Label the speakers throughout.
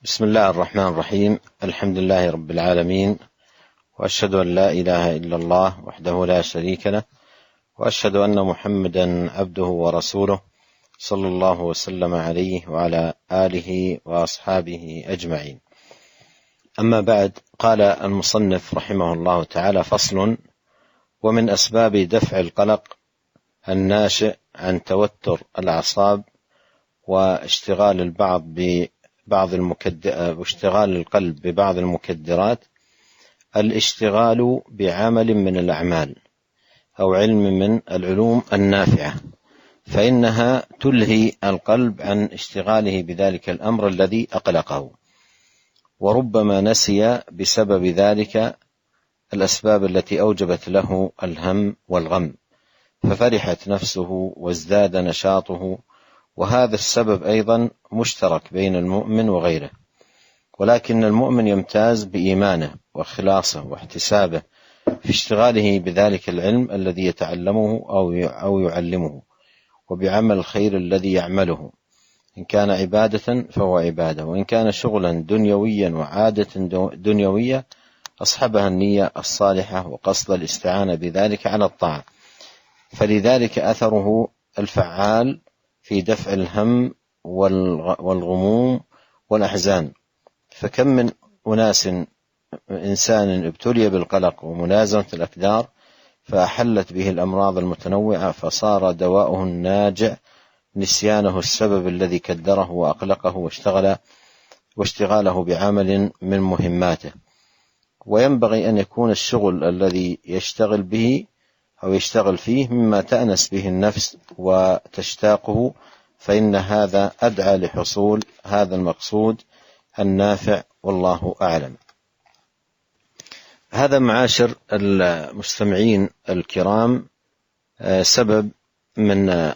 Speaker 1: بسم الله الرحمن الرحيم. الحمد لله رب العالمين، وأشهد أن لا إله إلا الله وحده لا شريك له، وأشهد أن محمدا عبده ورسوله صلى الله وسلم عليه وعلى آله وأصحابه أجمعين. أما بعد، قال المصنف رحمه الله تعالى: فصل: ومن أسباب دفع القلق الناشئ عن توتر الأعصاب واشتغال واشتغال القلب ببعض المكدرات الاشتغال بعمل من الأعمال أو علم من العلوم النافعة، فإنها تلهي القلب عن اشتغاله بذلك الأمر الذي أقلقه، وربما نسي بسبب ذلك الأسباب التي أوجبت له الهم والغم، ففرحت نفسه وازداد نشاطه. وهذا السبب أيضا مشترك بين المؤمن وغيره، ولكن المؤمن يمتاز بإيمانه وإخلاصه واحتسابه في اشتغاله بذلك العلم الذي يتعلمه أو يعلمه، وبعمل الخير الذي يعمله، إن كان عبادة فهو عبادة، وإن كان شغلا دنيويا وعادة دنيوية أصحبها النية الصالحة وقصد الاستعانة بذلك على الطاعة، فلذلك أثره الفعال في دفع الهم والغموم والأحزان. فكم من إنسان ابتلي بالقلق وملازمة الأقدار فأحلت به الأمراض المتنوعة، فصار دواؤه الناجع نسيانه السبب الذي كدره وأقلقه واشتغاله بعمل من مهماته. وينبغي أن يكون الشغل الذي يشتغل به أو يشتغل فيه مما تأنس به النفس وتشتاقه، فإن هذا أدعى لحصول هذا المقصود النافع، والله أعلم. هذا معاشر المستمعين الكرام سبب من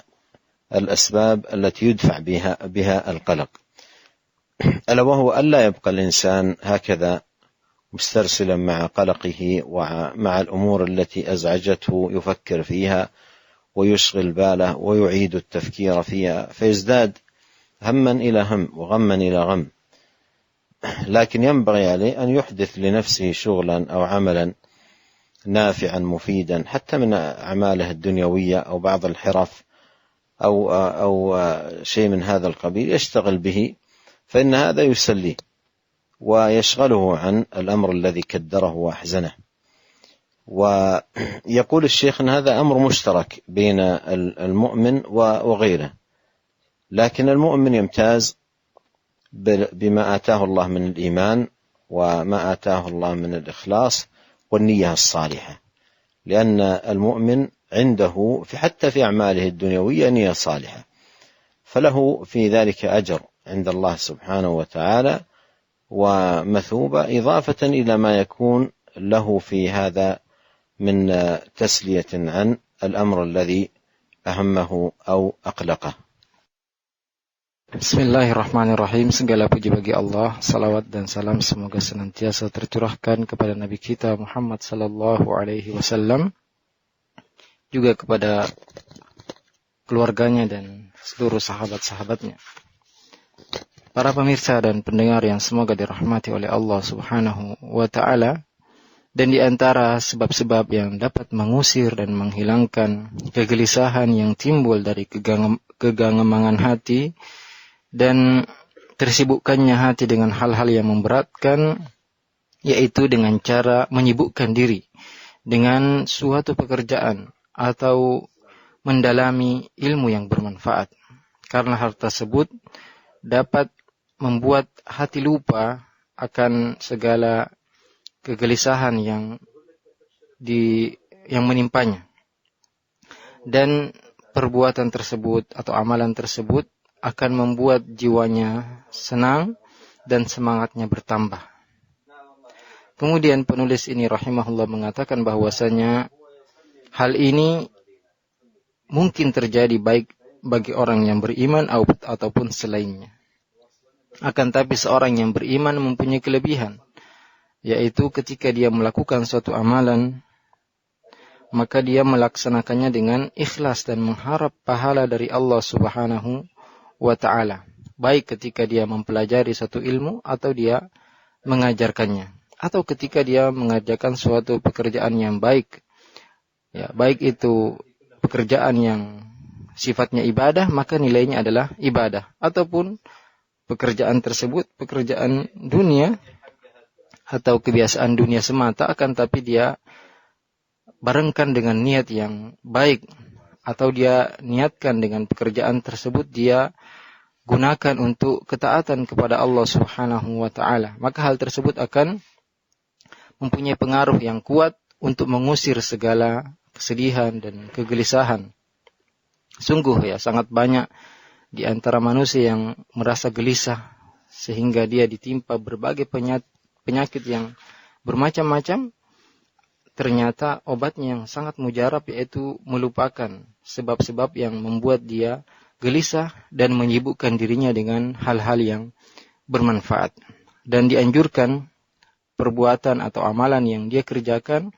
Speaker 1: الأسباب التي يدفع بها القلق، ألا وهو ألا يبقى الإنسان هكذا مسترسلا مع قلقه ومع الأمور التي أزعجته يفكر فيها ويشغل باله ويعيد التفكير فيها، فيزداد هما إلى هم وغما إلى غم. لكن ينبغي عليه أن يحدث لنفسه شغلا أو عملا نافعا مفيدا، حتى من أعماله الدنيوية أو بعض الحرف أو شيء من هذا القبيل يشتغل به، فإن هذا يسليه ويشغله عن الأمر الذي كدره وأحزنه. ويقول الشيخ أن هذا أمر مشترك بين المؤمن وغيره، لكن المؤمن يمتاز بما آتاه الله من الإيمان وما آتاه الله من الإخلاص والنية الصالحة، لأن المؤمن عنده حتى في أعماله الدنيوية نية صالحة، فله في ذلك أجر عند الله سبحانه وتعالى ومثوبة، إضافة إلى ما يكون له في هذا من تسلية عن الأمر الذي أهمه أو أقلقه.
Speaker 2: Bismillahirrahmanirrahim. Segala puji bagi Allah, salawat dan salam semoga senantiasa tercurahkan kepada Nabi kita Muhammad sallallahu alaihi wasallam, juga kepada keluarganya dan seluruh sahabat-sahabatnya. Para pemirsa dan pendengar yang semoga dirahmati oleh Allah Subhanahu wa taala, dan di antara sebab-sebab yang dapat mengusir dan menghilangkan kegelisahan yang timbul dari kegangemangan hati dan tersibukkannya hati dengan hal-hal yang memberatkan, yaitu dengan cara menyibukkan diri dengan suatu pekerjaan atau mendalami ilmu yang bermanfaat, karena hal tersebut dapat membuat hati lupa akan segala kegelisahan yang menimpanya, dan perbuatan tersebut atau amalan tersebut akan membuat jiwanya senang dan semangatnya bertambah. Kemudian penulis ini rahimahullah mengatakan bahwasanya hal ini mungkin terjadi baik bagi orang yang beriman ataupun selainnya. Akan tapi seorang yang beriman mempunyai kelebihan, yaitu ketika dia melakukan suatu amalan, maka dia melaksanakannya dengan ikhlas dan mengharap pahala dari Allah Subhanahu wa ta'ala. baik ketika dia mempelajari satu ilmu atau dia mengajarkannya, atau ketika dia mengerjakan suatu pekerjaan yang baik. Ya, baik itu pekerjaan yang sifatnya ibadah, maka nilainya adalah ibadah, ataupun pekerjaan tersebut pekerjaan dunia atau kebiasaan dunia semata, akan tapi dia barengkan dengan niat yang baik, atau dia niatkan dengan pekerjaan tersebut dia gunakan untuk ketaatan kepada Allah Subhanahu wa taala, maka hal tersebut akan mempunyai pengaruh yang kuat untuk mengusir segala kesedihan dan kegelisahan. Sungguh ya, sangat banyak di antara manusia yang merasa gelisah sehingga dia ditimpa berbagai penyakit yang bermacam-macam. Ternyata obatnya yang sangat mujarab, yaitu melupakan sebab-sebab yang membuat dia gelisah dan menyibukkan dirinya dengan hal-hal yang bermanfaat. Dan dianjurkan perbuatan atau amalan yang dia kerjakan,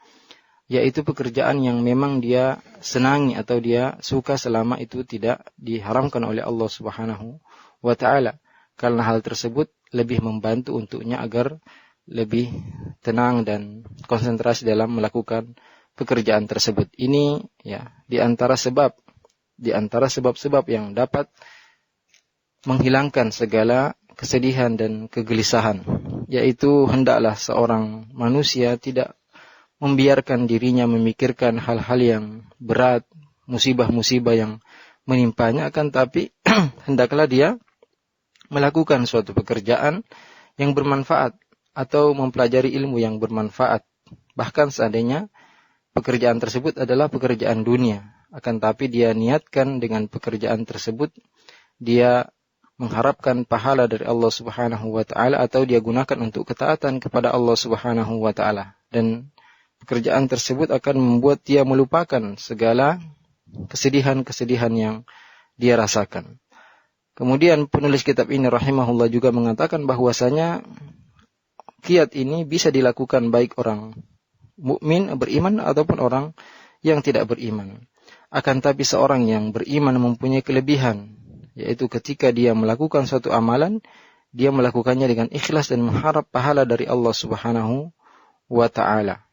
Speaker 2: yaitu pekerjaan yang memang dia senangi atau dia suka selama itu tidak diharamkan oleh Allah Subhanahu wa taala. Karena hal tersebut lebih membantu untuknya agar lebih tenang dan konsentrasi dalam melakukan pekerjaan tersebut. Ini ya di antara sebab-sebab yang dapat menghilangkan segala kesedihan dan kegelisahan, yaitu hendaklah seorang manusia tidak membiarkan dirinya memikirkan hal-hal yang berat, musibah-musibah yang menimpanya, akan tapi hendaklah dia melakukan suatu pekerjaan yang bermanfaat atau mempelajari ilmu yang bermanfaat. Bahkan seandainya pekerjaan tersebut adalah pekerjaan dunia, akan tapi dia niatkan dengan pekerjaan tersebut dia mengharapkan pahala dari Allah Subhanahu wa taala, atau dia gunakan untuk ketaatan kepada Allah Subhanahu wa taala, dan pekerjaan tersebut akan membuat dia melupakan segala kesedihan-kesedihan yang dia rasakan. Kemudian penulis kitab ini rahimahullah juga mengatakan bahwasanya kiat ini bisa dilakukan baik orang mukmin beriman ataupun orang yang tidak beriman. Akan tapi seorang yang beriman mempunyai kelebihan, yaitu ketika dia melakukan suatu amalan, dia melakukannya dengan ikhlas dan mengharap pahala dari Allah Subhanahu wa taala.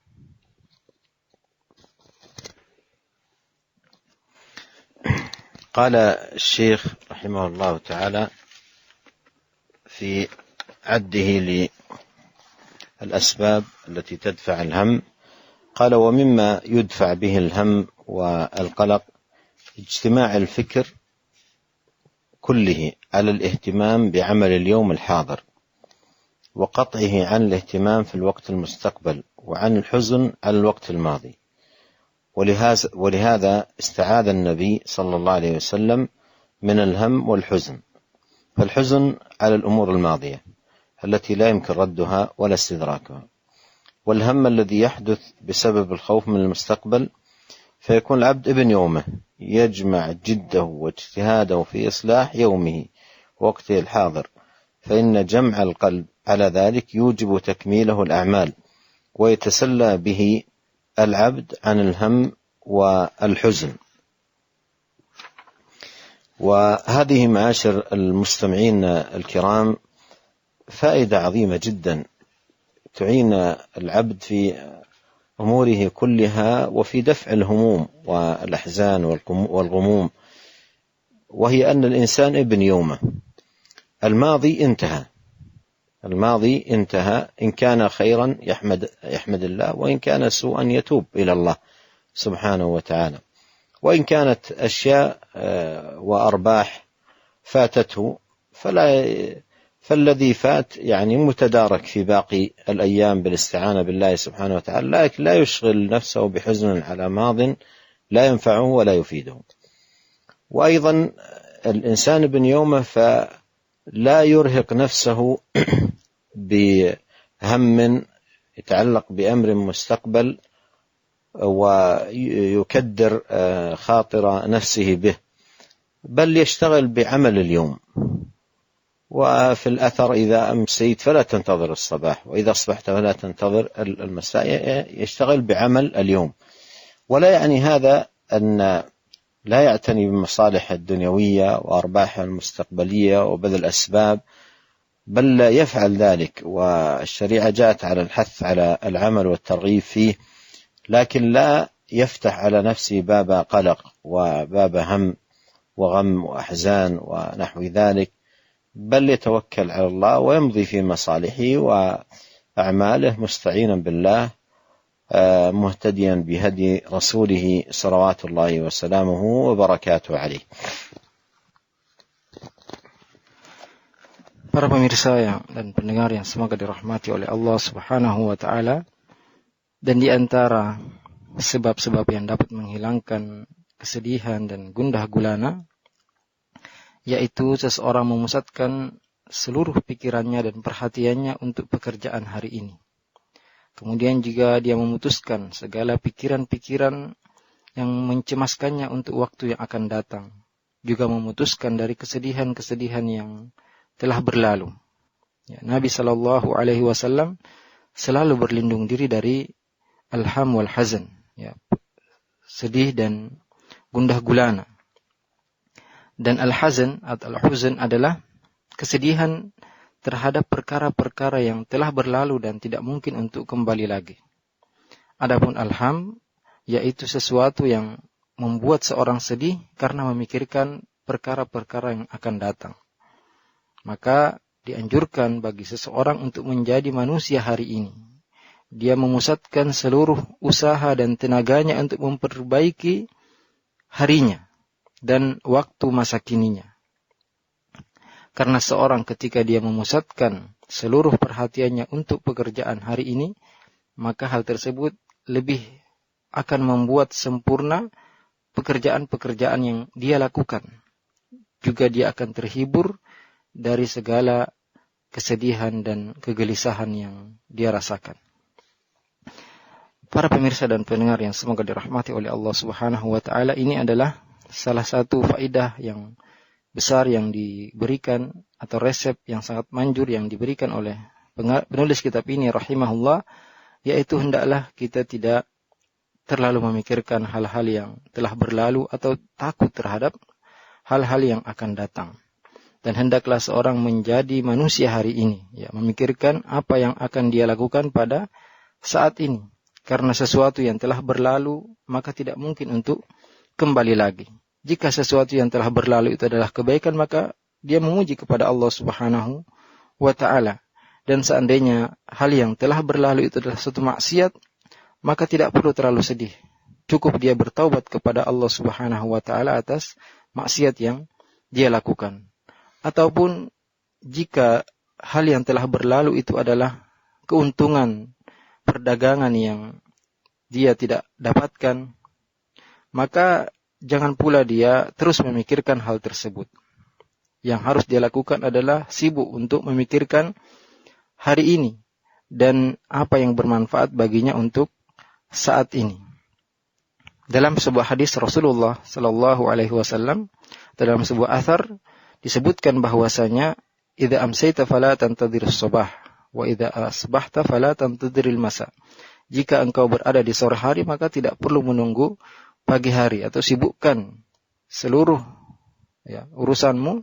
Speaker 1: قال الشيخ رحمه الله تعالى في عده للأسباب التي تدفع الهم، قال: ومما يدفع به الهم والقلق اجتماع الفكر كله على الاهتمام بعمل اليوم الحاضر، وقطعه عن الاهتمام في الوقت المستقبل، وعن الحزن على الوقت الماضي. ولهذا استعاذ النبي صلى الله عليه وسلم من الهم والحزن، فالحزن على الأمور الماضية التي لا يمكن ردها ولا استدراكها، والهم الذي يحدث بسبب الخوف من المستقبل، فيكون العبد ابن يومه يجمع جده واجتهاده في إصلاح يومه ووقته الحاضر، فإن جمع القلب على ذلك يوجب تكميله الأعمال، ويتسلى به العبد عن الهم والحزن. وهذه معاشر المستمعين الكرام فائدة عظيمة جدا تعين العبد في أموره كلها وفي دفع الهموم والأحزان والغموم، وهي أن الإنسان ابن يومه. الماضي انتهى، إن كان خيرا يحمد الله، وإن كان سوءا يتوب إلى الله سبحانه وتعالى، وإن كانت أشياء وأرباح فاتته فالذي فات يعني متدارك في باقي الأيام بالاستعانة بالله سبحانه وتعالى، لكن لا يشغل نفسه بحزن على ماض لا ينفعه ولا يفيده. وأيضا الإنسان ابن يومه فلا يرهق نفسه بهم يتعلق بأمر مستقبل ويكدر خاطر نفسه به، بل يشتغل بعمل اليوم. وفي الأثر: إذا أمسيت فلا تنتظر الصباح، وإذا أصبحت فلا تنتظر المساء. يشتغل بعمل اليوم. ولا يعني هذا أن لا يعتني بالمصالح الدنيوية وأرباحها المستقبلية وبذل الأسباب، بل يفعل ذلك، والشريعة جاءت على الحث على العمل والترغيب فيه، لكن لا يفتح على نفسه باب قلق وباب هم وغم وأحزان ونحو ذلك، بل يتوكل على الله ويمضي في مصالحه وأعماله مستعينا بالله، مهتديا بهدي رسوله صلوات الله وسلامه وبركاته عليه.
Speaker 2: Para pemirsa dan pendengar yang semoga dirahmati oleh Allah Subhanahu wa taala, dan di antara sebab-sebab yang dapat menghilangkan kesedihan dan gundah gulana, yaitu seseorang memusatkan seluruh pikirannya dan perhatiannya untuk pekerjaan hari ini. Kemudian juga dia memutuskan segala pikiran-pikiran yang mencemaskannya untuk waktu yang akan datang. Juga memutuskan dari kesedihan-kesedihan yang telah berlalu. Ya, Nabi SAW selalu berlindung diri dari al-ham wal hazan, ya, sedih dan gundah gulana. Dan al-hazan atau al-huzn adalah kesedihan terhadap perkara-perkara yang telah berlalu dan tidak mungkin untuk kembali lagi. Adapun al-ham, yaitu sesuatu yang membuat seorang sedih karena memikirkan perkara-perkara yang akan datang. Maka dianjurkan bagi seseorang untuk menjadi manusia hari ini. Dia memusatkan seluruh usaha dan tenaganya untuk memperbaiki harinya dan waktu masa kininya. Karena seorang ketika dia memusatkan seluruh perhatiannya untuk pekerjaan hari ini, maka hal tersebut lebih akan membuat sempurna pekerjaan-pekerjaan yang dia lakukan. Juga dia akan terhibur dari segala kesedihan dan kegelisahan yang dia rasakan. Para pemirsa dan pendengar yang semoga dirahmati oleh Allah Subhanahu wa taala, ini adalah salah satu faedah yang besar yang diberikan atau resep yang sangat manjur yang diberikan oleh penulis kitab ini rahimahullah, yaitu hendaklah kita tidak terlalu memikirkan hal-hal yang telah berlalu atau takut terhadap hal-hal yang akan datang. Dan hendaklah seorang menjadi manusia hari ini, ya, memikirkan apa yang akan dia lakukan pada saat ini. Karena sesuatu yang telah berlalu, maka tidak mungkin untuk kembali lagi. Jika sesuatu yang telah berlalu itu adalah kebaikan, maka dia memuji kepada Allah Subhanahu wa ta'ala. Dan seandainya hal yang telah berlalu itu adalah suatu maksiat, maka tidak perlu terlalu sedih. Cukup dia bertaubat kepada Allah Subhanahu wa ta'ala atas maksiat yang dia lakukan. Ataupun jika hal yang telah berlalu itu adalah keuntungan perdagangan yang dia tidak dapatkan, maka jangan pula dia terus memikirkan hal tersebut. Yang harus dia lakukan adalah sibuk untuk memikirkan hari ini dan apa yang bermanfaat baginya untuk saat ini. Dalam sebuah hadis Rasulullah sallallahu alaihi wasallam, dalam sebuah athar disebutkan bahwasanya idza amsayta fala tantadhirus sabah wa idza asbahta fala tantadhiril masa. Jika engkau berada di sore hari, maka tidak perlu menunggu pagi hari, atau sibukkan seluruh urusanmu,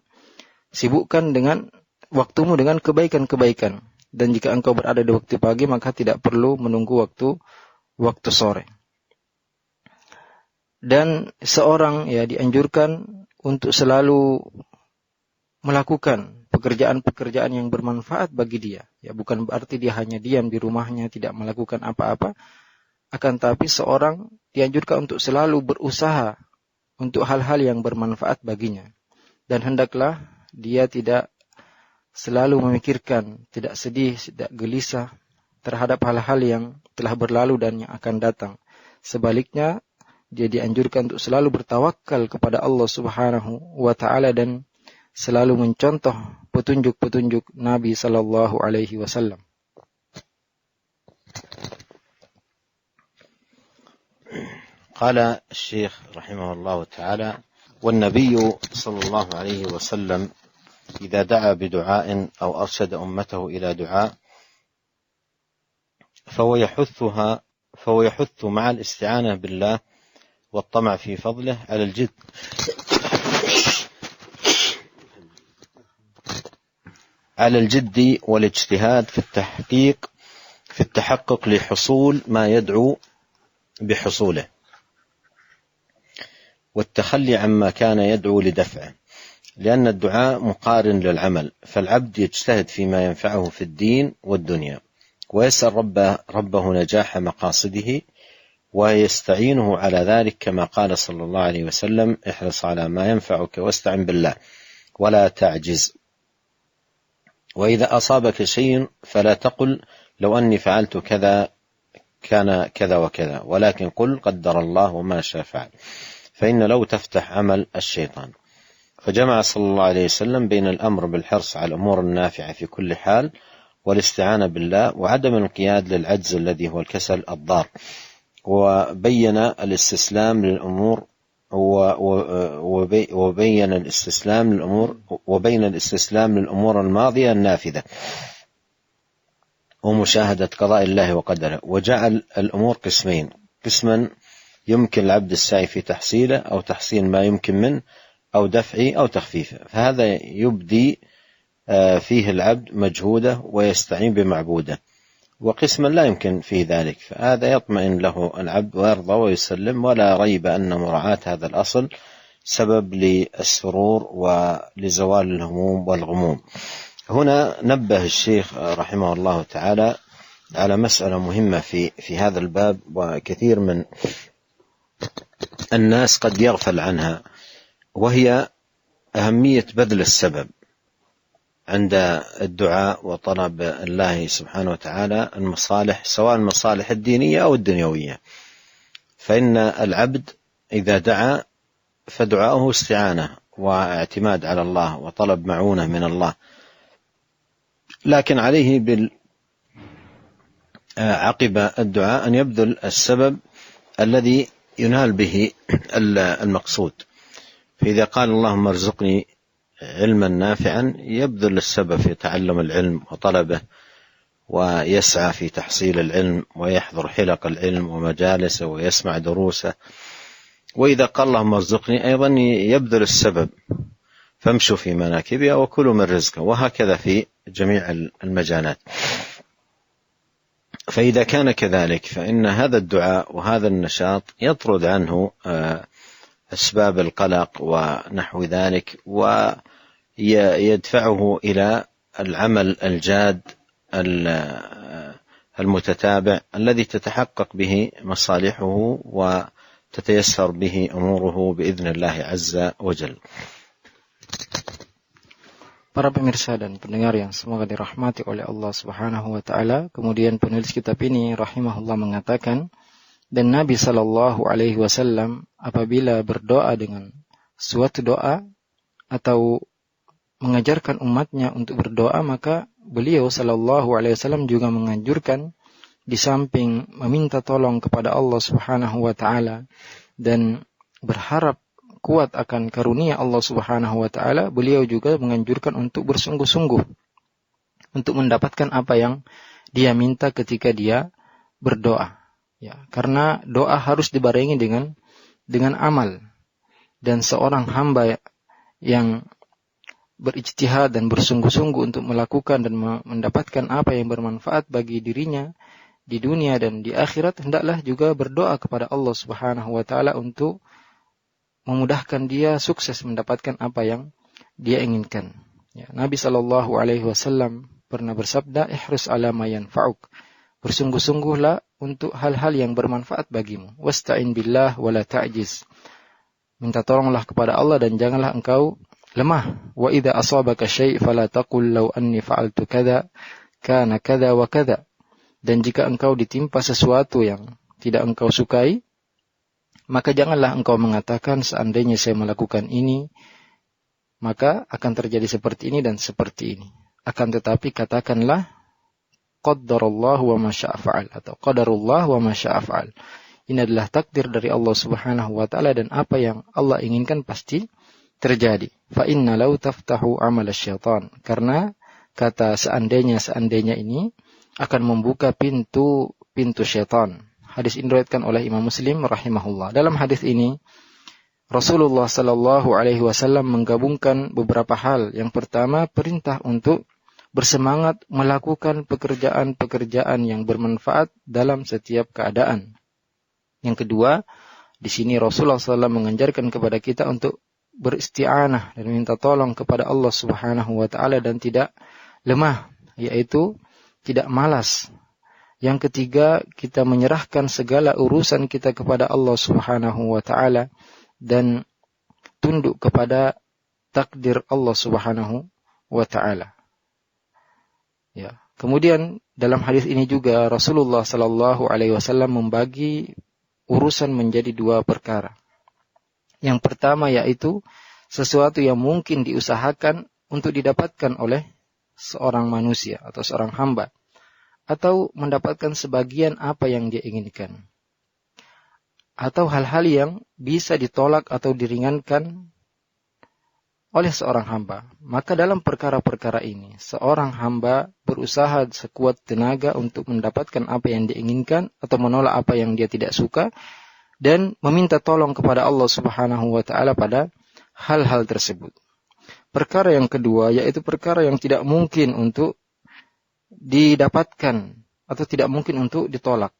Speaker 2: sibukkan dengan waktumu dengan kebaikan-kebaikan. Dan jika engkau berada di waktu pagi, maka tidak perlu menunggu waktu sore. Dan seorang dianjurkan untuk selalu melakukan pekerjaan-pekerjaan yang bermanfaat bagi dia. Ya, bukan berarti dia hanya diam di rumahnya, tidak melakukan apa-apa. Akan tapi seorang dianjurkan untuk selalu berusaha untuk hal-hal yang bermanfaat baginya. Dan hendaklah dia tidak selalu memikirkan, tidak sedih, tidak gelisah terhadap hal-hal yang telah berlalu dan yang akan datang. Sebaliknya, dia dianjurkan untuk selalu bertawakal kepada Allah Subhanahu wa ta'ala dan selalu mencontoh petunjuk-petunjuk Nabi sallallahu alaihi wasallam.
Speaker 1: قال الشيخ رحمه الله تعالى: والنبي صلى الله عليه وسلم إذا دعا بدعاء أو أرشد أمته إلى دعاء فهو يحث مع الاستعانة بالله والطمع في فضله على الجد والاجتهاد في التحقق لحصول ما يدعو بحصوله، والتخلي عما كان يدعو لدفعه، لأن الدعاء مقارن للعمل، فالعبد يجتهد فيما ينفعه في الدين والدنيا، ويسأل ربه نجاح مقاصده، ويستعينه على ذلك، كما قال صلى الله عليه وسلم: احرص على ما ينفعك واستعن بالله ولا تعجز. وإذا أصابك شيء فلا تقل لو أني فعلت كذا كان كذا وكذا، ولكن قل قدر الله وما شاء فعل، فإن لو تفتح عمل الشيطان. فجمع صلى الله عليه وسلم بين الأمر بالحرص على الأمور النافعة في كل حال، والاستعانة بالله، وعدم الانقياد للعجز الذي هو الكسل الضار، وبين الاستسلام للأمور وبين الاستسلام للأمور الماضية النافذة، ومشاهدة قضاء الله وقدره، وجعل الأمور قسمين: قسما يمكن العبد السعي في تحصيله أو تحصيل ما يمكن منه أو دفعه أو تخفيفه، فهذا يبدي فيه العبد مجهوده ويستعين بمعبوده، وقسما لا يمكن فيه ذلك، فهذا يطمئن له العبد ويرضى ويسلم. ولا ريب أن مراعاة هذا الأصل سبب للسرور ولزوال الهموم والغموم. هنا نبه الشيخ رحمه الله تعالى على مسألة مهمة في هذا الباب، وكثير من الناس قد يغفل عنها، وهي أهمية بذل السبب عند الدعاء وطلب الله سبحانه وتعالى المصالح، سواء المصالح الدينية أو الدنيوية. فإن العبد إذا دعا فدعاؤه استعانة واعتماد على الله وطلب معونة من الله، لكن عليه عقب الدعاء أن يبذل السبب الذي ينال به المقصود. فإذا قال اللهم ارزقني علما نافعا، يبذل السبب في تعلم العلم وطلبه، ويسعى في تحصيل العلم، ويحضر حلق العلم ومجالسه ويسمع دروسه. وإذا قال اللهم ارزقني، أيضا يبذل السبب: فامشوا في مناكبها وكلوا من رزقه، وهكذا في جميع المجالات. فإذا كان كذلك فإن هذا الدعاء وهذا النشاط يطرد عنه أسباب القلق ونحو ذلك، ويدفعه إلى العمل الجاد المتتابع الذي تتحقق به مصالحه وتتيسر به أموره بإذن الله عز وجل.
Speaker 2: Para pemirsa dan pendengar yang semoga dirahmati oleh Allah Subhanahu wa taala, kemudian penulis kitab ini rahimahullah mengatakan, dan Nabi sallallahu alaihi wasallam apabila berdoa dengan suatu doa atau mengajarkan umatnya untuk berdoa, maka beliau sallallahu alaihi wasallam juga menganjurkan di samping meminta tolong kepada Allah Subhanahu wa taala dan berharap kuat akan karunia Allah Subhanahu wa taala, beliau juga menganjurkan untuk bersungguh-sungguh untuk mendapatkan apa yang dia minta ketika dia berdoa. Ya, karena doa harus dibarengi dengan amal, dan seorang hamba yang berijtihad dan bersungguh-sungguh untuk melakukan dan mendapatkan apa yang bermanfaat bagi dirinya di dunia dan di akhirat, hendaklah juga berdoa kepada Allah Subhanahu wa taala untuk memudahkan dia sukses mendapatkan apa yang dia inginkan. Ya, Nabi sallallahu alaihi wasallam pernah bersabda, ihris ala ma yanfa'uk, bersungguh-sungguhlah untuk hal-hal yang bermanfaat bagimu. Wasta'in billah wala ta'jiz, minta tolonglah kepada Allah dan janganlah engkau lemah. Wa idza asabaka syai' fala taqul law anni fa'altu kadza kana kadza wa kadza, dan jika engkau ditimpa sesuatu yang tidak engkau sukai, maka janganlah engkau mengatakan seandainya saya melakukan ini, maka akan terjadi seperti ini dan seperti ini. Akan tetapi katakanlah qaddarullah wa ma syaa fa'al, atau qadarullah wa ma syaa fa'al. Ini adalah takdir dari Allah Subhanahu wa taala, dan apa yang Allah inginkan pasti terjadi. Fa inna law taftahu amal syaitan, karena kata seandainya ini akan membuka pintu syaitan, Hadis ini diriwayatkan oleh Imam Muslim rahimahullah. Dalam hadis ini Rasulullah sallallahu alaihi wasallam menggabungkan beberapa hal. Yang pertama, perintah untuk bersemangat melakukan pekerjaan-pekerjaan yang bermanfaat dalam setiap keadaan. Yang kedua, di sini Rasulullah SAW mengajarkan kepada kita untuk beristi'anah dan minta tolong kepada Allah Subhanahu wa taala dan tidak lemah, yaitu tidak malas. Yang ketiga, kita menyerahkan segala urusan kita kepada Allah Subhanahu wa taala dan tunduk kepada takdir Allah Subhanahu wa taala. Ya. Kemudian dalam hadis ini juga Rasulullah sallallahu alaihi wasallam membagi urusan menjadi dua perkara. Yang pertama yaitu sesuatu yang mungkin diusahakan untuk didapatkan oleh seorang manusia atau seorang hamba, atau mendapatkan sebagian apa yang dia inginkan, atau hal-hal yang bisa ditolak atau diringankan oleh seorang hamba. Maka dalam perkara-perkara ini, seorang hamba berusaha sekuat tenaga untuk mendapatkan apa yang dia inginkan atau menolak apa yang dia tidak suka, dan meminta tolong kepada Allah Subhanahu wa taala pada hal-hal tersebut. Perkara yang kedua yaitu perkara yang tidak mungkin untuk didapatkan atau tidak mungkin untuk ditolak.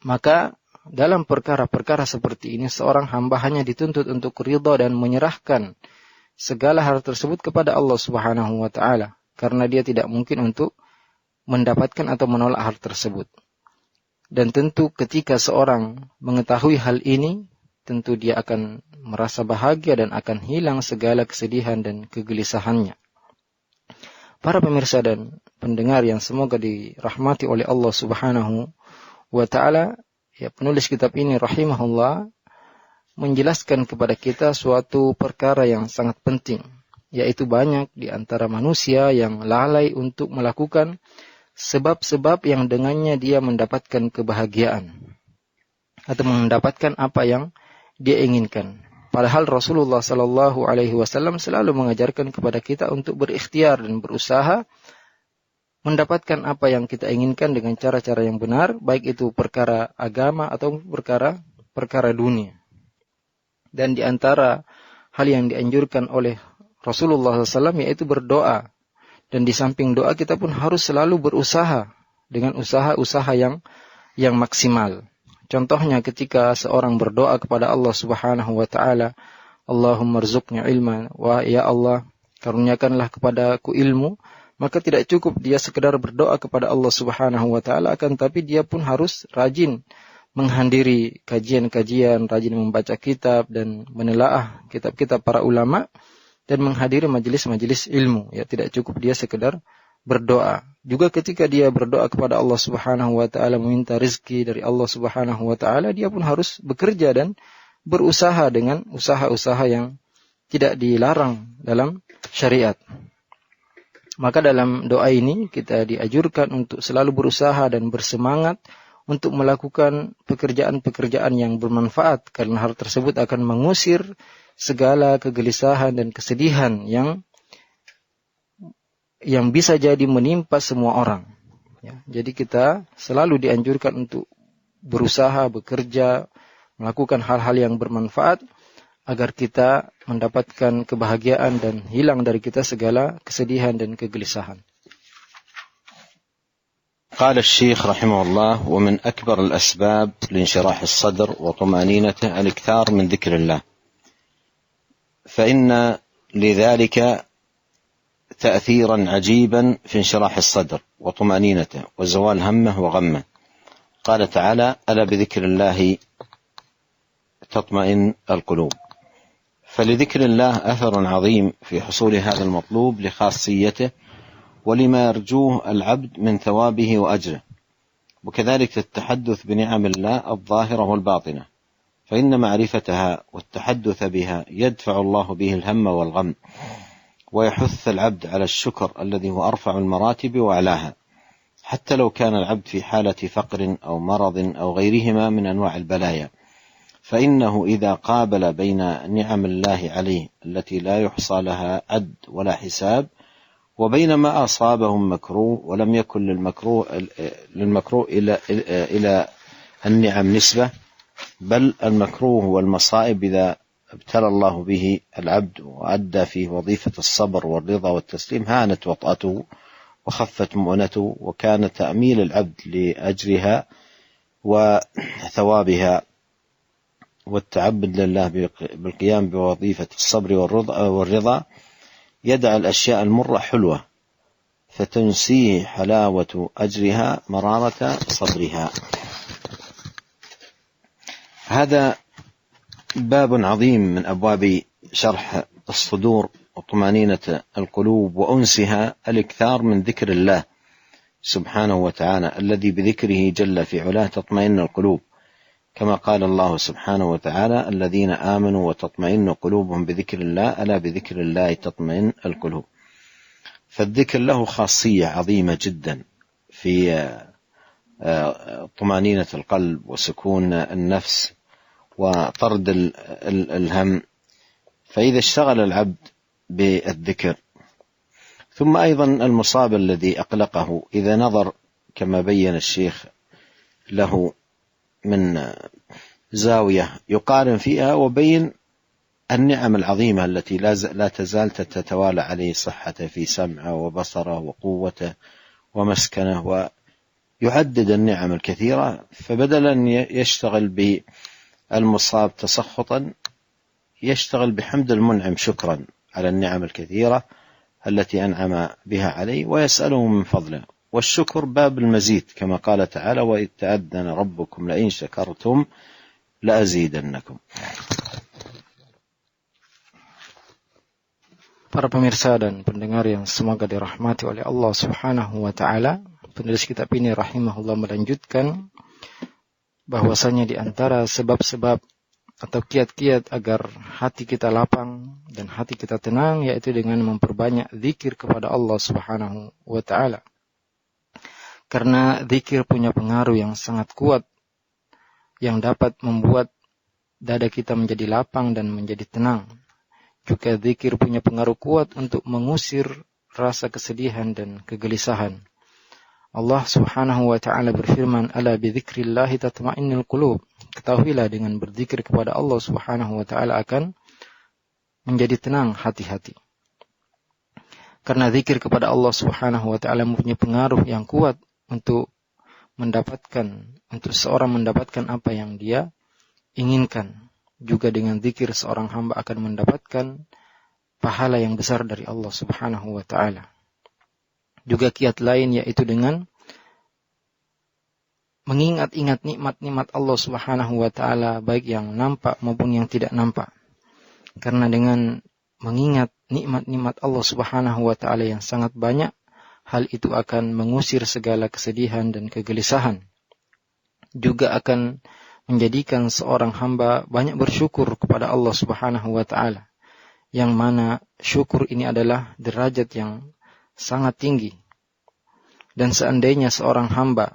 Speaker 2: Maka dalam perkara-perkara seperti ini seorang hamba hanya dituntut untuk ridha dan menyerahkan segala hal tersebut kepada Allah Subhanahu wa taala, karena dia tidak mungkin untuk mendapatkan atau menolak hal tersebut. Dan tentu ketika seorang mengetahui hal ini, tentu dia akan merasa bahagia dan akan hilang segala kesedihan dan kegelisahannya. Para pemirsa dan pendengar yang semoga dirahmati oleh Allah Subhanahu wa taala, ya, penulis kitab ini rahimahullah menjelaskan kepada kita suatu perkara yang sangat penting, yaitu banyak di antara manusia yang lalai untuk melakukan sebab-sebab yang dengannya dia mendapatkan kebahagiaan atau mendapatkan apa yang dia inginkan. Padahal Rasulullah sallallahu alaihi wasallam selalu mengajarkan kepada kita untuk berikhtiar dan berusaha mendapatkan apa yang kita inginkan dengan cara-cara yang benar, baik itu perkara agama atau perkara dunia. Dan di antara hal yang dianjurkan oleh Rasulullah SAW yaitu berdoa. Dan di samping doa kita pun harus selalu berusaha dengan usaha-usaha yang maksimal. Contohnya ketika seorang berdoa kepada Allah Subhanahu wa taala, Allahumma rzuqni ilman, wa ya Allah, karuniakanlah kepadaku ilmu, maka tidak cukup dia sekedar berdoa kepada Allah Subhanahu wa taala, akan tapi dia pun harus rajin menghadiri kajian-kajian, rajin membaca kitab dan menelaah kitab-kitab para ulama dan menghadiri majelis-majelis ilmu. Ya, tidak cukup dia sekedar berdoa. Juga ketika dia berdoa kepada Allah Subhanahu wa taala meminta rezeki dari Allah Subhanahu wa taala, dia pun harus bekerja dan berusaha dengan usaha-usaha yang tidak dilarang dalam syariat. Maka dalam doa ini kita dianjurkan untuk selalu berusaha dan bersemangat untuk melakukan pekerjaan-pekerjaan yang bermanfaat, karena hal tersebut akan mengusir segala kegelisahan dan kesedihan yang bisa jadi menimpa semua orang. Ya, jadi kita selalu dianjurkan untuk berusaha, bekerja, melakukan hal-hal yang bermanfaat agar kita mendapatkan kebahagiaan dan hilang dari kita segala kesedihan dan kegelisahan.
Speaker 1: قال الشيخ رحمه الله: ومن أكبر الأسباب لانشراح الصدر وطمأنينته الإكثار من ذكر الله، فإن لذلك تأثيرا عجيبا في انشراح الصدر وطمأنينته وزوال همه وغمه. قال تعالى: ألا بذكر الله تطمئن القلوب. فلذكر الله أثر عظيم في حصول هذا المطلوب لخاصيته ولما يرجوه العبد من ثوابه وأجره، وكذلك التحدث بنعم الله الظاهرة والباطنة، فإن معرفتها والتحدث بها يدفع الله به الهم والغم، ويحث العبد على الشكر الذي هو أرفع المراتب وأعلاها، حتى لو كان العبد في حالة فقر أو مرض أو غيرهما من أنواع البلايا، فإنه إذا قابل بين نعم الله عليه التي لا يحصى لها عد ولا حساب وبين ما أصابهم مكروه ولم يكن للمكروه النعم نسبة، بل المكروه والمصائب إذا ابتلى الله به العبد وأدى فيه وظيفة الصبر والرضا والتسليم هانت وطأته وخفت مؤنته، وكان تأميل العبد لأجرها وثوابها والتعبد لله بالقيام بوظيفة الصبر والرضا يدع الأشياء المرة حلوة فتنسيه حلاوة أجرها مرارة صبرها. هذا باب عظيم من أبواب شرح الصدور وطمأنينة القلوب وأنسها الإكثار من ذكر الله سبحانه وتعالى الذي بذكره جل في علاه تطمئن القلوب، كما قال الله سبحانه وتعالى: الذين آمنوا وتطمئن قلوبهم بذكر الله ألا بذكر الله تطمئن القلوب. فالذكر له خاصية عظيمة جدا في طمأنينة القلب وسكون النفس وطرد الهم. فإذا اشتغل العبد بالذكر، ثم أيضا المصاب الذي أقلقه إذا نظر كما بين الشيخ له من زاوية يقارن فيها وبين النعم العظيمة التي لا تزال تتوالى عليه، صحته في سمعه وبصره وقوته ومسكنه، ويعدد النعم الكثيرة، فبدل أن يشتغل بالمصاب تسخطا يشتغل بحمد المنعم شكرا على النعم الكثيرة التي أنعم بها عليه ويسأله من فضله. والشكر باب المزيد كما قال تعالى: وإذ تأذن ربكم لئن شكرتم لأزيدنكم.
Speaker 2: Para pemirsa dan pendengar yang semoga dirahmati oleh Allah Subhanahu wa taala, penulis kitab ini rahimahullah melanjutkan bahwasanya di antara sebab-sebab atau kiat-kiat agar hati kita lapang dan hati kita tenang yaitu dengan memperbanyak zikir kepada Allah Subhanahu wa taala. Karena zikir punya pengaruh yang sangat kuat yang dapat membuat dada kita menjadi lapang dan menjadi tenang. Juga zikir punya pengaruh kuat untuk mengusir rasa kesedihan dan kegelisahan. Allah Subhanahu wa taala berfirman: "Ala bidzikrillahi tatma'innul qulub." Ketahuilah dengan berzikir kepada Allah Subhanahu wa taala akan menjadi tenang hati-hati. Karena zikir kepada Allah Subhanahu wa taala mempunyai pengaruh yang kuat untuk seorang mendapatkan apa yang dia inginkan. Juga dengan zikir seorang hamba akan mendapatkan pahala yang besar dari Allah Subhanahu wa taala. Juga kiat lain yaitu dengan mengingat-ingat nikmat-nikmat Allah Subhanahu wa taala baik yang nampak maupun yang tidak nampak. Karena dengan mengingat nikmat-nikmat Allah Subhanahu wa taala yang sangat banyak, hal itu akan mengusir segala kesedihan dan kegelisahan. Juga akan menjadikan seorang hamba banyak bersyukur kepada Allah Subhanahu wa taala, yang mana syukur ini adalah derajat yang sangat tinggi. Dan seandainya seorang hamba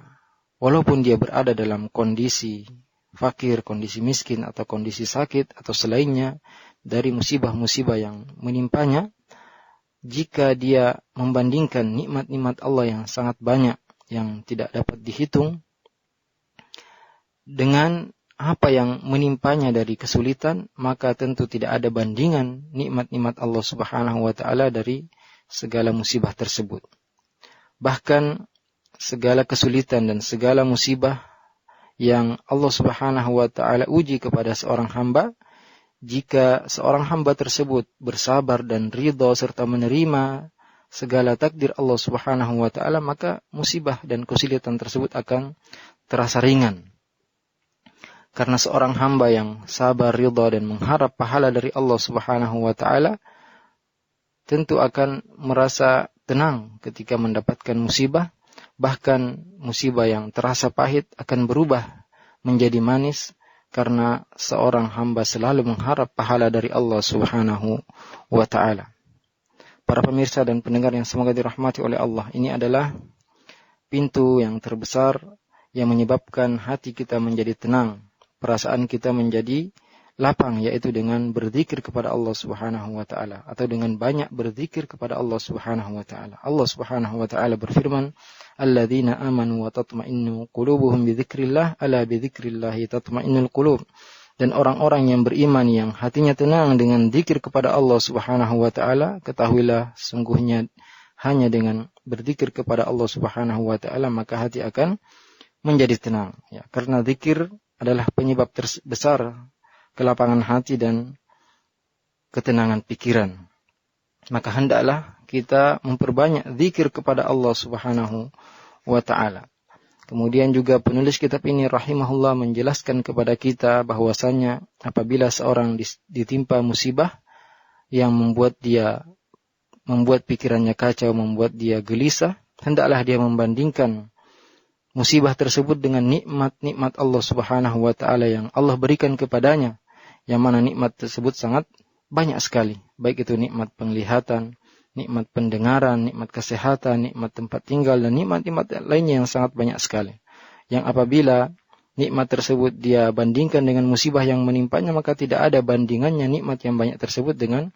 Speaker 2: walaupun dia berada dalam kondisi fakir, kondisi miskin atau kondisi sakit atau selainnya dari musibah-musibah yang menimpanya, jika dia membandingkan nikmat-nikmat Allah yang sangat banyak yang tidak dapat dihitung dengan apa yang menimpanya dari kesulitan, maka tentu tidak ada bandingan nikmat-nikmat Allah Subhanahu wa taala dari segala musibah tersebut. Bahkan segala kesulitan dan segala musibah yang Allah Subhanahu wa taala uji kepada seorang hamba, jika seorang hamba tersebut bersabar dan ridha serta menerima segala takdir Allah Subhanahu wa taala, maka musibah dan kesulitan tersebut akan terasa ringan. Karena seorang hamba yang sabar, ridha dan mengharap pahala dari Allah Subhanahu wa taala tentu akan merasa tenang ketika mendapatkan musibah. Bahkan musibah yang terasa pahit akan berubah menjadi manis karena seorang hamba selalu mengharap pahala dari Allah Subhanahu wa taala. Para pemirsa dan pendengar yang semoga dirahmati oleh Allah, ini adalah pintu yang terbesar yang menyebabkan hati kita menjadi tenang, perasaan kita menjadi lapang, yaitu dengan berzikir kepada Allah Subhanahu wa taala atau dengan banyak berzikir kepada Allah Subhanahu wa taala. Allah Subhanahu wa taala berfirman, alladzina amanu wa tatma'innu qulubuhum bidzikrillah ala bidzikrillah tatma'innul qulub. Dan orang-orang yang beriman yang hatinya tenang dengan zikir kepada Allah Subhanahu wa taala, ketahuilah sungguhnya hanya dengan berzikir kepada Allah Subhanahu wa taala maka hati akan menjadi tenang, ya, karena zikir adalah penyebab terbesar kelapangan hati dan ketenangan pikiran. Maka hendaklah kita memperbanyak zikir kepada Allah Subhanahu wa taala. Kemudian juga penulis kitab ini rahimahullah menjelaskan kepada kita bahwasanya apabila seorang ditimpa musibah yang membuat pikirannya kacau, membuat dia gelisah, hendaklah dia membandingkan musibah tersebut dengan nikmat-nikmat Allah Subhanahu wa taala yang Allah berikan kepadanya, yang mana nikmat tersebut sangat banyak sekali, baik itu nikmat penglihatan, nikmat pendengaran, nikmat kesehatan, nikmat tempat tinggal, dan nikmat-nikmat lainnya yang sangat banyak sekali. Yang apabila nikmat tersebut dia bandingkan dengan musibah yang menimpanya, maka tidak ada bandingannya nikmat yang banyak tersebut dengan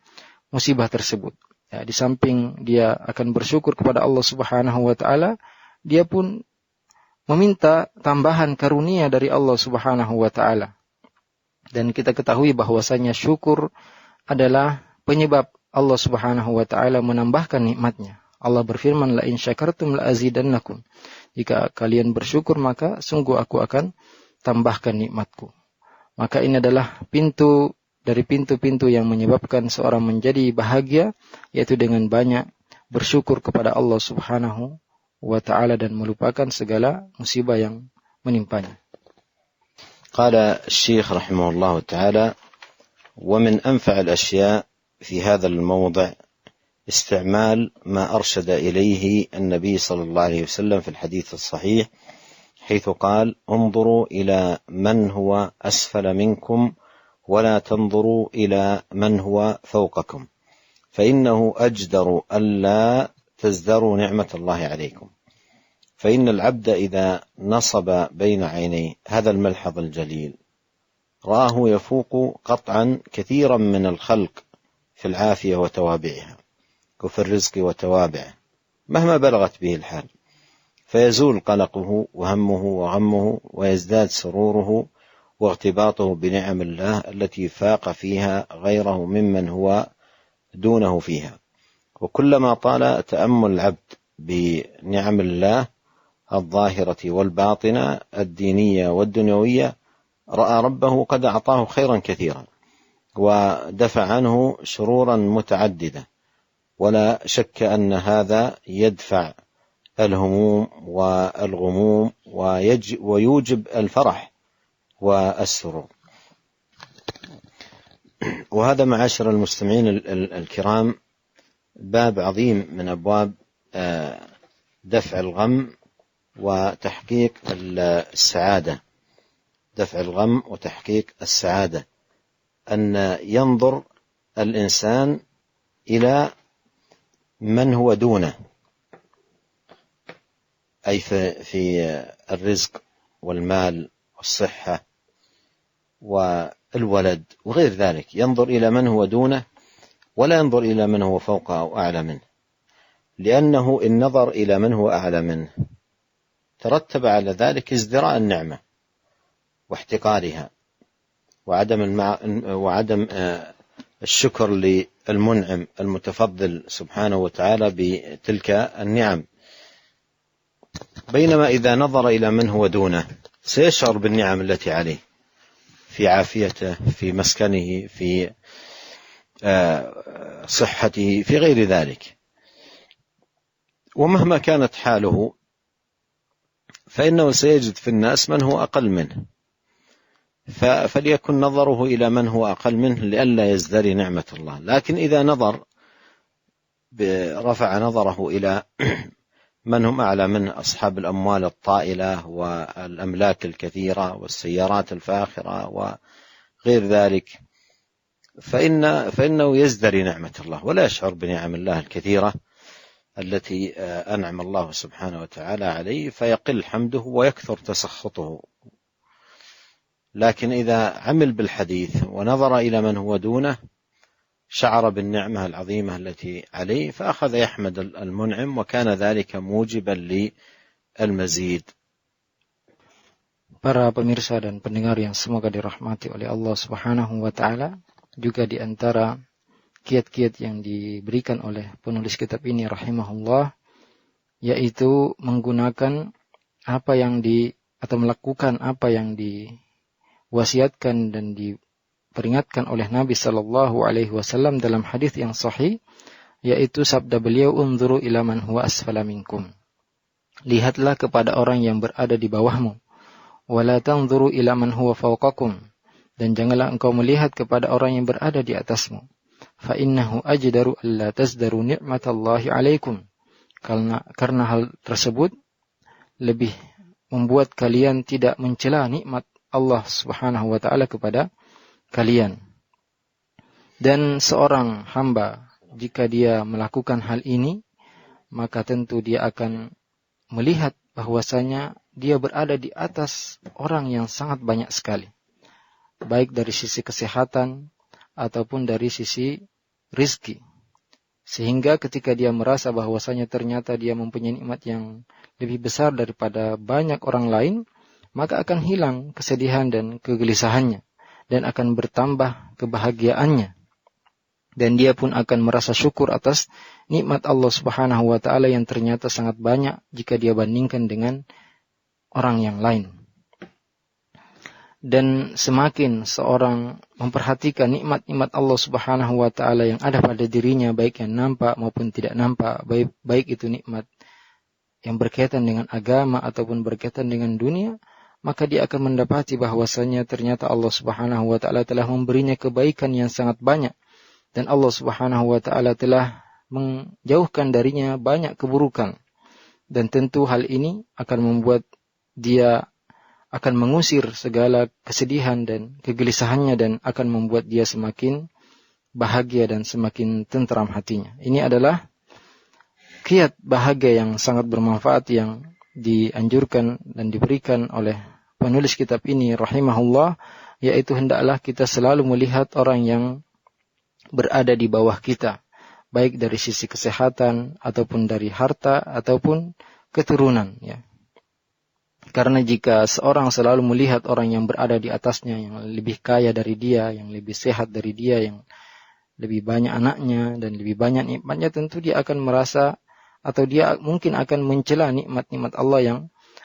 Speaker 2: musibah tersebut. Ya, di samping dia akan bersyukur kepada Allah Subhanahu wa taala, dia pun meminta tambahan karunia dari Allah Subhanahu wa taala. Dan kita ketahui bahwasanya syukur adalah penyebab Allah Subhanahu wa taala menambahkan nikmatnya. Allah berfirman, la in syakartum la azidannakum. Jika kalian bersyukur maka sungguh aku akan tambahkan nikmatku. Maka ini adalah pintu dari pintu-pintu yang menyebabkan seorang menjadi bahagia, yaitu dengan banyak bersyukur kepada Allah Subhanahu wa taala dan melupakan segala musibah yang menimpanya.
Speaker 1: Qala Syekh rahimahullah taala, wa min anfa' al-ashya' في هذا الموضع استعمال ما أرشد إليه النبي صلى الله عليه وسلم في الحديث الصحيح، حيث قال: انظروا إلى من هو أسفل منكم ولا تنظروا إلى من هو فوقكم، فإنه أجدر ألا تزدروا نعمة الله عليكم. فإن العبد إذا نصب بين عينيه هذا الملحظ الجليل رآه يفوق قطعا كثيرا من الخلق في العافية وتوابعها، وفي الرزق وتوابعه، مهما بلغت به الحال، فيزول قلقه وهمه وغمه، ويزداد سروره واغتباطه بنعم الله التي فاق فيها غيره ممن هو دونه فيها. وكلما طال تأمل العبد بنعم الله الظاهرة والباطنة الدينية والدنيوية رأى ربه قد أعطاه خيرا كثيرا ودفع عنه شرورا متعددة، ولا شك أن هذا يدفع الهموم والغموم ويوجب الفرح والسرور. وهذا معاشر المستمعين الكرام باب عظيم من أبواب دفع الغم وتحقيق السعادة. دفع الغم وتحقيق السعادة أن ينظر الإنسان إلى من هو دونه، أي في الرزق والمال والصحة والولد وغير ذلك، ينظر إلى من هو دونه ولا ينظر إلى من هو فوقه أو أعلى منه، لأنه إن نظر إلى من هو أعلى منه ترتب على ذلك ازدراء النعمة واحتقارها وعدم الشكر للمنعم المتفضل سبحانه وتعالى بتلك النعم. بينما إذا نظر إلى من هو دونه سيشعر بالنعم التي عليه في عافيته، في مسكنه، في صحته، في غير ذلك. ومهما كانت حاله فإنه سيجد في الناس من هو أقل منه، فليكن نظره إلى من هو أقل منه لئلا يزدري نعمة الله. لكن إذا نظر رفع نظره إلى من هم أعلى منه، أصحاب الأموال الطائلة والأملاك الكثيرة والسيارات الفاخرة وغير ذلك، فإنه يزدري نعمة الله ولا يشعر بنعم الله الكثيرة التي أنعم الله سبحانه وتعالى عليه، فيقل حمده ويكثر تسخطه. لكن إذا عمل بالحديث ونظر إلى من هو دونه شعر بالنعمة العظيمة التي عليه، فأخذ يحمد المنعم، وكان ذلك موجبا المزيد.
Speaker 2: Para pemirsa dan pendengar yang semoga dirahmati oleh Allah Subhanahu wa taala, juga di antara kiat-kiat yang diberikan oleh penulis kitab ini rahimahullah, yaitu menggunakan atau melakukan apa yang diwasiatkan dan diperingatkan oleh Nabi sallallahu alaihi wasallam dalam hadis yang sahih, yaitu sabda beliau, unzuru ila man huwa asfala minkum. Lihatlah kepada orang yang berada di bawahmu. Wala tanzuru ila man huwa fawqakum. Dan janganlah engkau melihat kepada orang yang berada di atasmu. Fa innahu ajdaru alla tazdaru ni'matallahi alaikum. Karena hal tersebut lebih membuat kalian tidak mencela nikmat Allah Subhanahu wa taala kepada kalian. Dan seorang hamba jika dia melakukan hal ini, maka tentu dia akan melihat bahwasanya dia berada di atas orang yang sangat banyak sekali. Baik dari sisi kesehatan ataupun dari sisi rizki. Sehingga ketika dia merasa bahwasanya ternyata dia mempunyai nikmat yang lebih besar daripada banyak orang lain, maka akan hilang kesedihan dan kegelisahannya. Dan akan bertambah kebahagiaannya. Dan dia pun akan merasa syukur atas nikmat Allah Subhanahu wa taala yang ternyata sangat banyak jika dia bandingkan dengan orang yang lain. Dan semakin seorang memperhatikan nikmat-nikmat Allah Subhanahu wa taala yang ada pada dirinya, baik yang nampak maupun tidak nampak, baik itu nikmat yang berkaitan dengan agama ataupun berkaitan dengan dunia, maka dia akan mendapati bahwasanya ternyata Allah Subhanahu wa taala telah memberinya kebaikan yang sangat banyak. Dan Allah Subhanahu wa taala telah menjauhkan darinya banyak keburukan. Dan tentu hal ini akan membuat dia akan mengusir segala kesedihan dan kegelisahannya dan akan membuat dia semakin bahagia dan semakin tentram hatinya. Ini adalah kiat bahagia yang sangat bermanfaat yang dianjurkan dan diberikan oleh penulis kitab ini rahimahullah, yaitu hendaklah kita selalu melihat orang yang berada di bawah kita, baik dari sisi kesehatan ataupun dari harta ataupun keturunan, ya. Karena jika seorang selalu melihat orang yang berada di atasnya, yang lebih kaya dari dia, yang lebih sehat dari dia, yang lebih banyak anaknya dan lebih banyak nikmatnya, tentu dia akan merasa atau dia mungkin akan mencela nikmat-nikmat Allah yang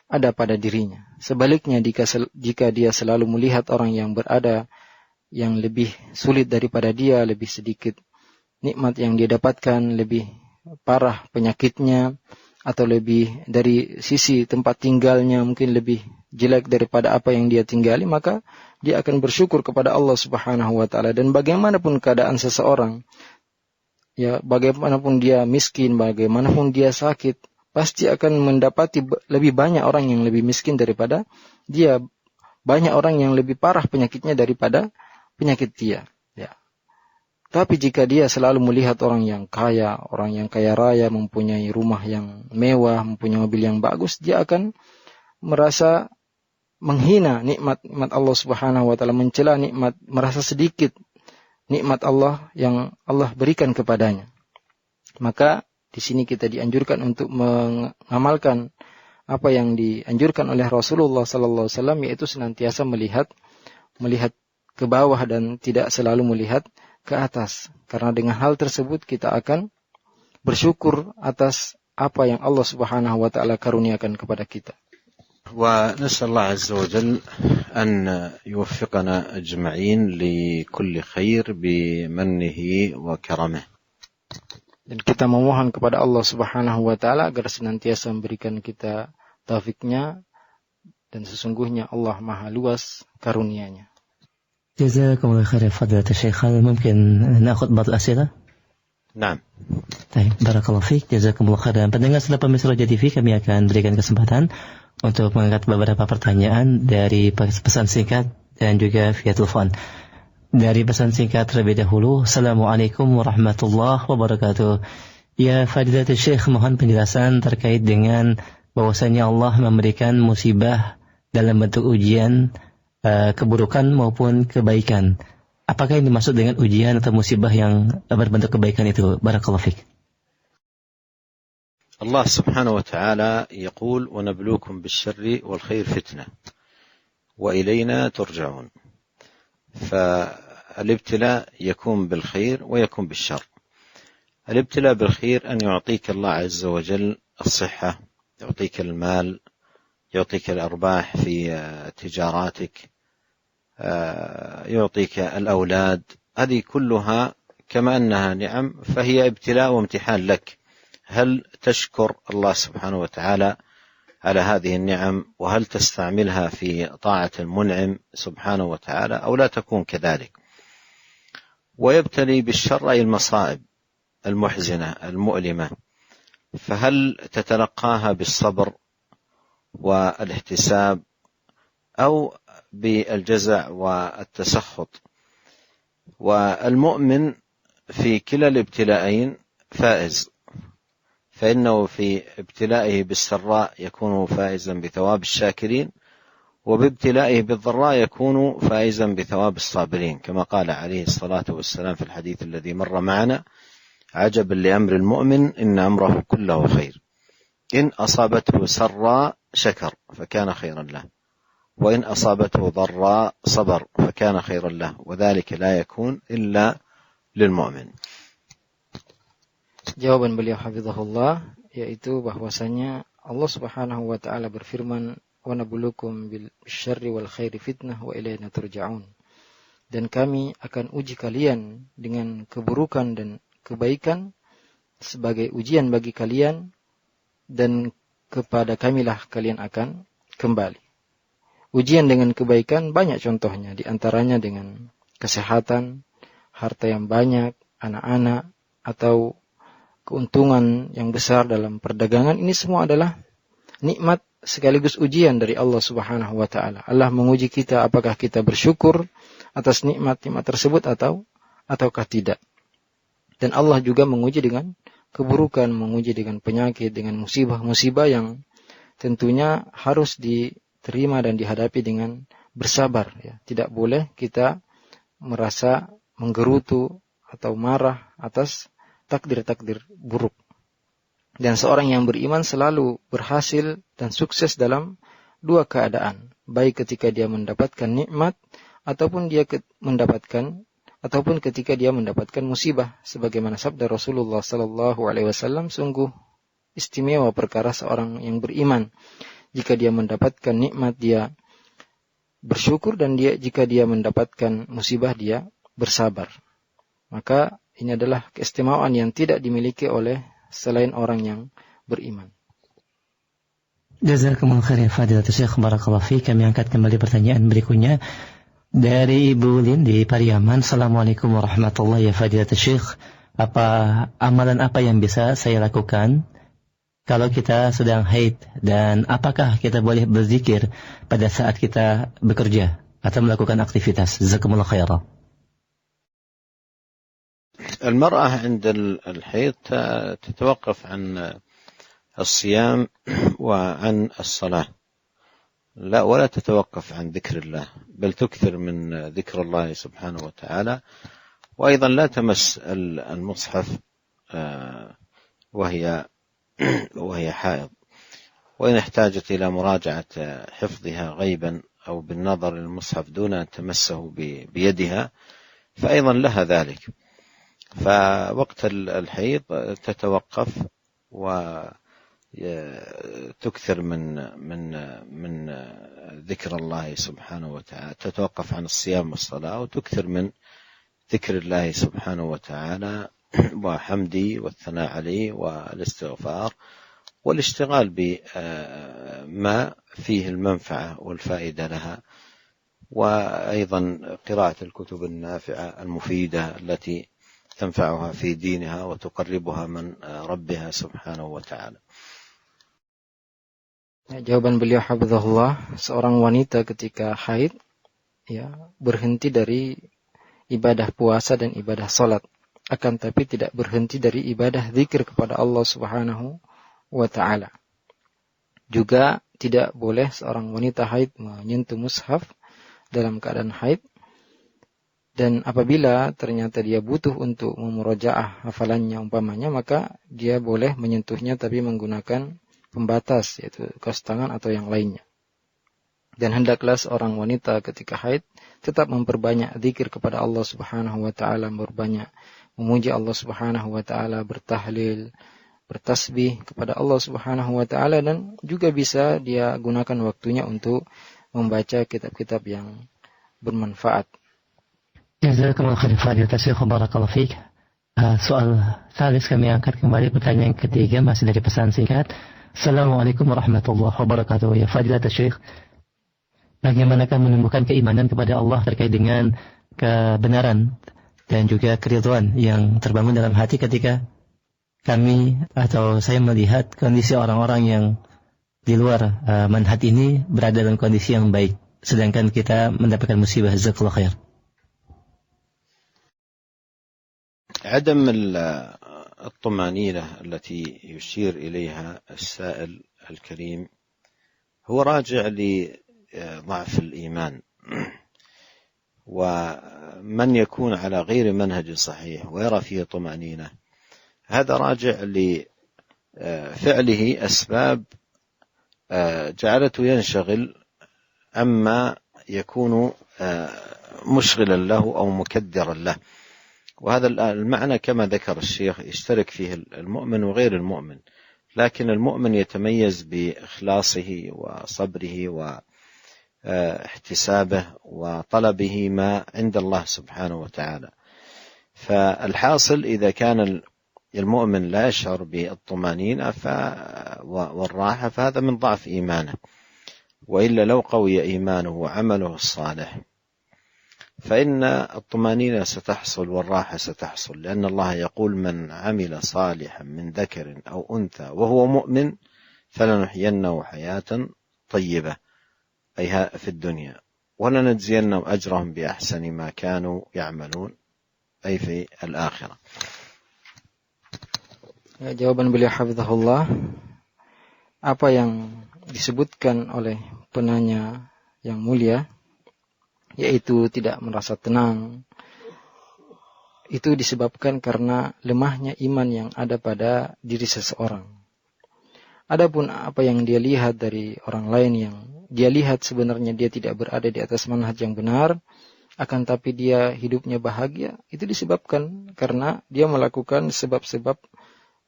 Speaker 2: ada pada dirinya. Sebaliknya jika dia selalu melihat orang yang berada yang lebih sulit daripada dia, lebih sedikit nikmat yang dia dapatkan, lebih parah penyakitnya, atau lebih dari sisi tempat tinggalnya mungkin lebih jelek daripada apa yang dia tinggali, maka dia akan bersyukur kepada Allah Subhanahu wa taala. Dan bagaimanapun keadaan seseorang, ya bagaimanapun dia miskin, bagaimanapun dia sakit, pasti akan mendapati lebih banyak orang yang lebih miskin daripada dia, banyak orang yang lebih parah penyakitnya daripada penyakit dia, ya. Tapi jika dia selalu melihat orang yang kaya raya, mempunyai rumah yang mewah, mempunyai mobil yang bagus, dia akan merasa menghina nikmat Allah Subhanahu wa taala, mencela nikmat, merasa sedikit nikmat Allah yang Allah berikan kepadanya. Maka di sini kita dianjurkan untuk mengamalkan apa yang dianjurkan oleh Rasulullah sallallahu alaihi wasallam, yaitu senantiasa melihat ke bawah dan tidak selalu melihat ke atas. Karena dengan hal tersebut kita akan bersyukur atas apa yang Allah Subhanahu wa taala karuniakan kepada kita.
Speaker 1: ونسأل الله عز وجل أن يوفقنا أجمعين لكل خير بمنه وكرمه.
Speaker 2: Dan kita memohon kepada Allah Subhanahu wa taala agar senantiasa memberikan kita taufiknya, dan sesungguhnya Allah Maha luas karunia-Nya.
Speaker 3: جزاكم الله خير فضيلة الشيخ. هل ممكن نأخذ بعض الأسئلة؟
Speaker 1: نعم.
Speaker 3: Baik, barakallahu fiik, jazakumullah khairan. Pendengar setelah pemirsa Roja TV, kami akan berikan kesempatan untuk mengangkat beberapa pertanyaan dari pesan singkat dan juga via telepon. Dari pesan singkat terlebih dahulu. Assalamualaikum warahmatullahi wabarakatuh. Ya Fadilatul Syekh, mohon penjelasan terkait dengan bahwasanya Allah memberikan musibah dalam bentuk ujian, keburukan maupun kebaikan. Apakah yang dimaksud dengan ujian atau musibah yang berbentuk kebaikan itu? Barakallahu fiik.
Speaker 1: الله سبحانه وتعالى يقول: ونبلوكم بالشر والخير فتنة وإلينا ترجعون. فالابتلاء يكون بالخير ويكون بالشر. الابتلاء بالخير أن يعطيك الله عز وجل الصحة، يعطيك المال، يعطيك الأرباح في تجاراتك، يعطيك الأولاد. هذه كلها كما أنها نعم فهي ابتلاء وامتحان لك. هل تشكر الله سبحانه وتعالى على هذه النعم، وهل تستعملها في طاعة المنعم سبحانه وتعالى أو لا تكون كذلك؟ ويبتلي بالشر أي المصائب المحزنة المؤلمة، فهل تتلقاها بالصبر والاحتساب أو بالجزع والتسخط؟ والمؤمن في كلا الابتلاءين فائز، فإنه في ابتلائه بالسراء يكون فائزا بثواب الشاكرين، وبابتلائه بالضراء يكون فائزا بثواب الصابرين، كما قال عليه الصلاة والسلام في الحديث الذي مر معنا: عجبا لأمر المؤمن إن أمره كله خير، إن أصابته سراء شكر فكان خيرا له، وإن أصابته ضراء صبر فكان خيرا له، وذلك لا يكون إلا للمؤمن.
Speaker 2: Jawaban beliau hafizahullah yaitu bahwasanya Allah Subhanahu wa taala berfirman, wa nabluukum bil syarri wal khairi fitnah wa ilaina turja'un. Dan kami akan uji kalian dengan keburukan dan kebaikan sebagai ujian bagi kalian, dan kepada kamilah kalian akan kembali. Ujian dengan kebaikan banyak contohnya, di antaranya dengan kesehatan, harta yang banyak, anak-anak, atau keuntungan yang besar dalam perdagangan. Ini semua adalah nikmat sekaligus ujian dari Allah Subhanahu wa taala. Allah menguji kita apakah kita bersyukur atas nikmat-nikmat tersebut ataukah tidak. Dan Allah juga menguji dengan keburukan, menguji dengan penyakit, dengan musibah-musibah yang tentunya harus diterima dan dihadapi dengan bersabar, ya. Tidak boleh kita merasa menggerutu atau marah atas takdir-takdir buruk. Dan seorang yang beriman selalu berhasil dan sukses dalam dua keadaan, baik ketika dia mendapatkan nikmat ataupun ketika dia mendapatkan musibah. Sebagaimana sabda Rasulullah sallallahu alaihi wasallam, sungguh istimewa perkara seorang yang beriman. Jika dia mendapatkan nikmat dia bersyukur, dan jika dia mendapatkan musibah dia bersabar. Maka ini adalah keistimewaan yang tidak dimiliki oleh selain orang yang beriman.
Speaker 3: Jazakumullah khair ya Fadilatul Syekh, barakallahu fiik. Kami angkat kembali pertanyaan berikutnya dari Ibu Lin di Pariaman. Assalamualaikum warahmatullahi wabarakatuh. Fadilatul Syekh, amalan apa yang bisa saya lakukan kalau kita sedang haid, dan apakah kita boleh berzikir pada saat kita bekerja atau melakukan aktivitas? Jazakumullah khairan.
Speaker 1: المرأة عند الحيض تتوقف عن الصيام وعن الصلاة، لا، ولا تتوقف عن ذكر الله، بل تكثر من ذكر الله سبحانه وتعالى. وأيضا لا تمس المصحف وهي حائض، وإن احتاجت إلى مراجعة حفظها غيبا أو بالنظر للمصحف دون أن تمسه بيدها فأيضا لها ذلك. فوقت الحيض تتوقف وتكثر من ذكر الله سبحانه وتعالى، تتوقف عن الصيام والصلاة وتكثر من ذكر الله سبحانه وتعالى وحمده والثناء عليه والاستغفار والاشتغال بما فيه المنفعة والفائدة لها، وأيضا قراءة الكتب النافعة المفيدة التي تنفعها في دينها وتقربها من ربها سبحانه وتعالى.
Speaker 2: Jawaban beliau hafizahullah, seorang wanita ketika haid berhenti dari ibadah puasa dan ibadah salat, akan tapi tidak berhenti dari ibadah zikir kepada Allah Subhanahu wa taala. Juga tidak boleh seorang wanita haid menyentuh mushaf dalam keadaan haid, Dan apabila ternyata dia butuh untuk memurojaah hafalannya umpamanya, maka dia boleh menyentuhnya tapi menggunakan pembatas, yaitu kaos tangan atau yang lainnya. Dan hendaklah seorang wanita ketika haid tetap memperbanyak zikir kepada Allah Subhanahu wa taala, memperbanyak memuji Allah Subhanahu wa taala, bertahlil, bertasbih kepada Allah Subhanahu wa taala, dan juga bisa dia gunakan waktunya untuk membaca kitab-kitab yang bermanfaat.
Speaker 3: Jazakumullah khairan fadilatul Syekh, barakallahu fiik. Soal salis kami angkat kembali, pertanyaan ketiga masih dari pesan singkat. Assalamualaikum warahmatullahi wabarakatuh. Ya fadilatul Syekh, bagaimanakah menumbuhkan keimanan kepada Allah terkait dengan kebenaran dan juga keridhaan yang terbangun dalam hati ketika kami atau saya melihat kondisi orang-orang yang di luar manhaj ini berada dalam kondisi yang baik, sedangkan kita mendapatkan musibah. Jazakallahu khair.
Speaker 1: عدم الطمأنينة التي يشير إليها السائل الكريم هو راجع لضعف الإيمان، ومن يكون على غير منهج صحيح ويرى فيه طمأنينة هذا راجع لفعله أسباب جعلته ينشغل عما يكون مشغلا له أو مكدرا له. وهذا المعنى كما ذكر الشيخ يشترك فيه المؤمن وغير المؤمن، لكن المؤمن يتميز بإخلاصه وصبره واحتسابه وطلبه ما عند الله سبحانه وتعالى. فالحاصل إذا كان المؤمن لا يشعر بالطمأنينة والراحة فهذا من ضعف إيمانه، وإلا لو قوي إيمانه وعمله الصالح فإن الطمأنينة ستحصل والراحة ستحصل، لأن الله يقول من عمل صالحا من ذكر أو أنثى وهو مؤمن فلنحيينه حياة طيبة أي في الدنيا ولنجزينهم أجرهم بأحسن ما كانوا يعملون أي في الآخرة.
Speaker 2: Ya, jawaban beliau hafizahullah, apa yang disebutkan oleh penanya yang mulia, yaitu tidak merasa tenang, itu disebabkan karena lemahnya iman yang ada pada diri seseorang. Adapun apa yang dia lihat dari orang lain yang dia lihat sebenarnya dia tidak berada di atas manhaj yang benar, akan tapi dia hidupnya bahagia, itu disebabkan karena dia melakukan sebab-sebab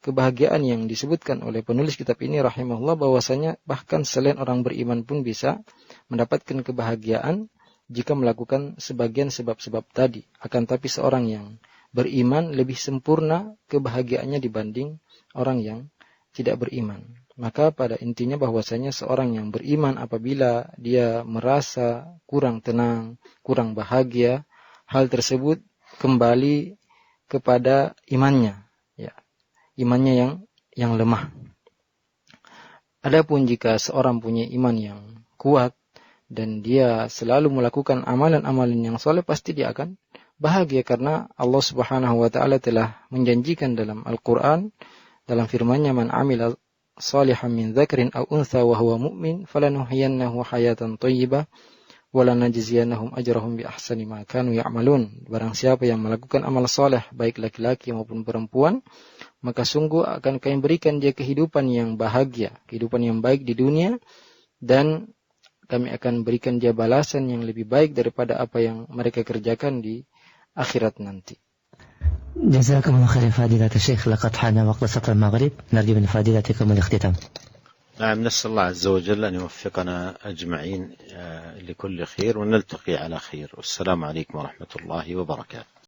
Speaker 2: kebahagiaan yang disebutkan oleh penulis kitab ini rahimahullah, bahwasanya bahkan selain orang beriman pun bisa mendapatkan kebahagiaan jika melakukan sebagian sebab-sebab tadi. Akan tapi seorang yang beriman lebih sempurna kebahagiaannya dibanding orang yang tidak beriman. Maka pada intinya bahwasanya seorang yang beriman apabila dia merasa kurang tenang, kurang bahagia, hal tersebut kembali kepada imannya, ya, imannya yang lemah. Adapun jika seorang punya iman yang kuat dan dia selalu melakukan amalan-amalan yang soleh, pasti dia akan bahagia karena Allah Subhanahu wa taala telah menjanjikan dalam Al-Qur'an dalam firman-Nya, man amila salihan min dzakarin aw untha wa huwa mu'min falanuhyiyannahu hayatan thayyibah wa lanajziyannahum ajrahum bi ahsani ma kanu ya'malun. Barang siapa yang melakukan amal saleh baik laki-laki maupun perempuan, maka sungguh akan kami berikan dia kehidupan yang bahagia, kehidupan yang baik di dunia, dan kami akan berikan dia balasan yang lebih baik daripada apa yang mereka kerjakan di akhirat nanti.
Speaker 3: Jazakumullah khairan fadilatul Syekh. Laqad hana waqtu salat al-maghrib. Narju min fadilatikum al-ikhtitam.
Speaker 1: نعم، نسأل الله عز وجل أن يوفقنا أجمعين لكل خير ونلتقي على خير، والسلام عليكم ورحمة الله وبركاته.